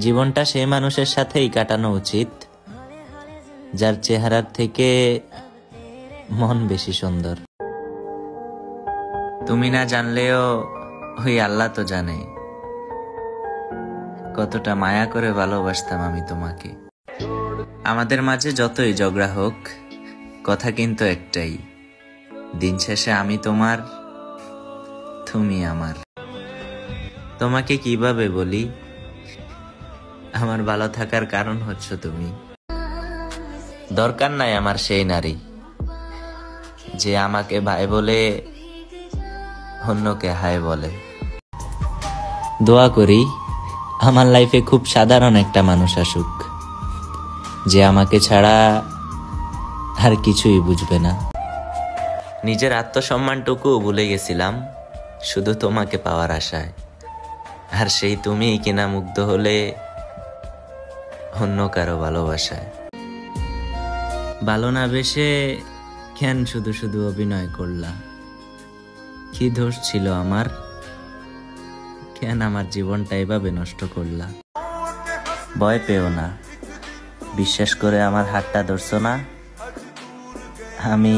জীবনটা সেই মানুষের সাথেই কাটানো উচিত যার চেহারার থেকে মন বেশি সুন্দর। তুমি না জানলেও ওই আল্লাহ তো জানে কতটা মায়া করে ভালোবাসতাম আমি তোমাকে। আমাদের মাঝে যতই ঝগড়া হোক, কথা কিন্তু একটাই, দিন শেষে আমি তোমার, তুমি আমার। তোমাকে কিভাবে বলি, আমার ভালো থাকার কারণ হচ্ছ তুমি। দরকার নাই আমার সেই নারী যে আমাকে ভাই বলে অন্যকে হাই বলে। দোয়া করি আমার লাইফে খুব সাধারণ একটা মানুষ আসুক, যে আমাকে ছাড়া আর কিছুই বুঝবে না। নিজের আত্মসম্মানটুকু ভুলে গেছিলাম শুধু তোমাকে পাওয়ার আশায়, আর সেই তুমিই কিনা মুগ্ধ হলে অন্য কারো ভালোবাসায়। ভালো না বেশে কেন শুধু শুধু অভিনয় করলা? কি দোষ ছিল আমার? কেন আমার জীবনটা এভাবে নষ্ট করলা? ভয় পেও না, বিশ্বাস করে আমার হাতটা ধরছো না, আমি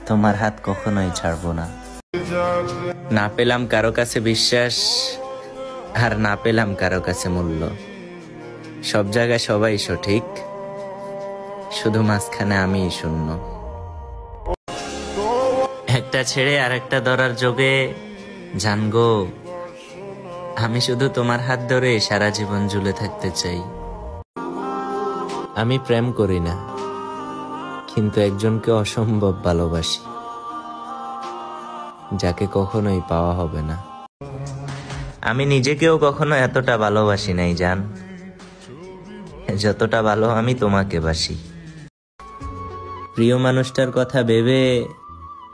তোমার হাত কখনোই ছাড়বো না। না পেলাম কারো কাছে বিশ্বাস, আর না পেলাম কারো কাছে মূল্য। সব জায়গায় সবাই সঠিক, শুধু মাঝখানে আমিই শূন্য। একটা ছেড়ে আর একটা ধরার যোগে জানগো, আমি শুধু তোমার হাত ধরে সারা জীবন ঝুলে থাকতে চাই। আমি প্রেম করি না, কিন্তু একজনকে অসম্ভব ভালোবাসি, যাকে কখনোই পাওয়া হবে না। আমি নিজেকেও কখনো এতটা ভালোবাসি নাই জান, যতটা ভালো আমি তোমাকে বাসি। প্রিয় মানুষটার কথা ভেবে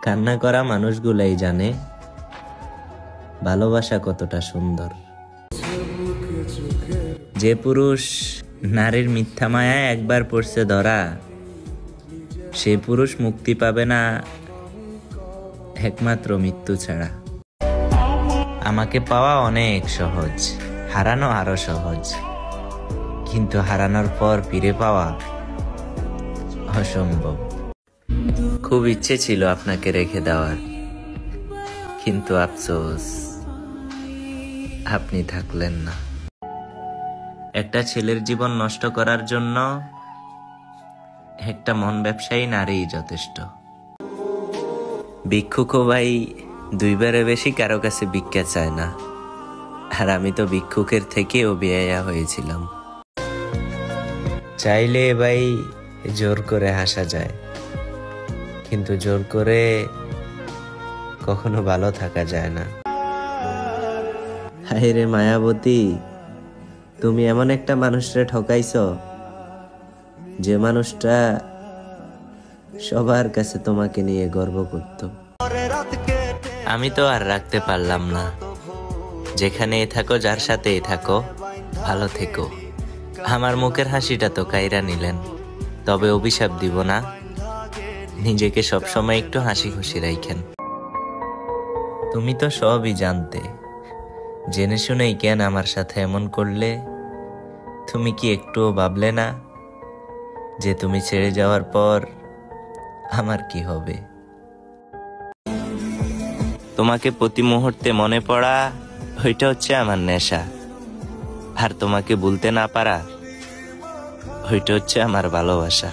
কান্না করা মানুষগুলাই জানে ভালোবাসা কতটা সুন্দর। যে পুরুষ নারীর মিথ্যা মায়ায় একবার পড়ছে ধরা, সে পুরুষ মুক্তি পাবে না একমাত্র মৃত্যু ছাড়া। আমাকে পাওয়া অনেক সহজ, হারানো আরো সহজ, কিন্তু হারানোর পর ফিরে পাওয়া অসম্ভব। খুব ইচ্ছে ছিল আপনাকে রেখে দেওয়ার, কিন্তু আফসোস আপনি থাকলেন না। একটা ছেলের জীবন নষ্ট করার জন্য একটা মন ব্যবসায়ী নারী যথেষ্ট। ভিক্ষুকও ভাই দুইবারে বেশি কারো কাছে ভিক্ষা চায় না, আর আমি তো ভিক্ষুকের থেকেও বেহায়া হয়েছিলাম। চাইলে ভাই জোর করে হাসা যায়, কিন্তু জোর করে কখনো ভালো থাকা যায় না। হায় রে মায়াবতী, তুমি এমন একটা মানুষরে ঠকাইছো, যে মানুষটা সবার কাছে তোমাকে নিয়ে গর্ব করত। আমি তো আর রাখতে পারলাম না। যেখানে থাকো, যার সাথে থাকো, ভালো থেকো। আমার মুখের হাসিটা তো কাইরা নিলেন, তবে অভিশাপ দিব না। নিজেকে সবসময় একটু হাসি খুশি রাখেন। তুমি তো সবই জানতে, জেনে শুনেই কেন আমার সাথে এমন করলে? তুমি কি একটুও ভাবলে না যে তুমি ছেড়ে যাওয়ার পর আমার কি হবে? তোমাকে প্রতি মুহূর্তে মনে পড়া, ওইটা হচ্ছে আমার নেশা। আর তোমাকে ভুলতে না পারা, ওইটা হচ্ছে আমার ভালোবাসা।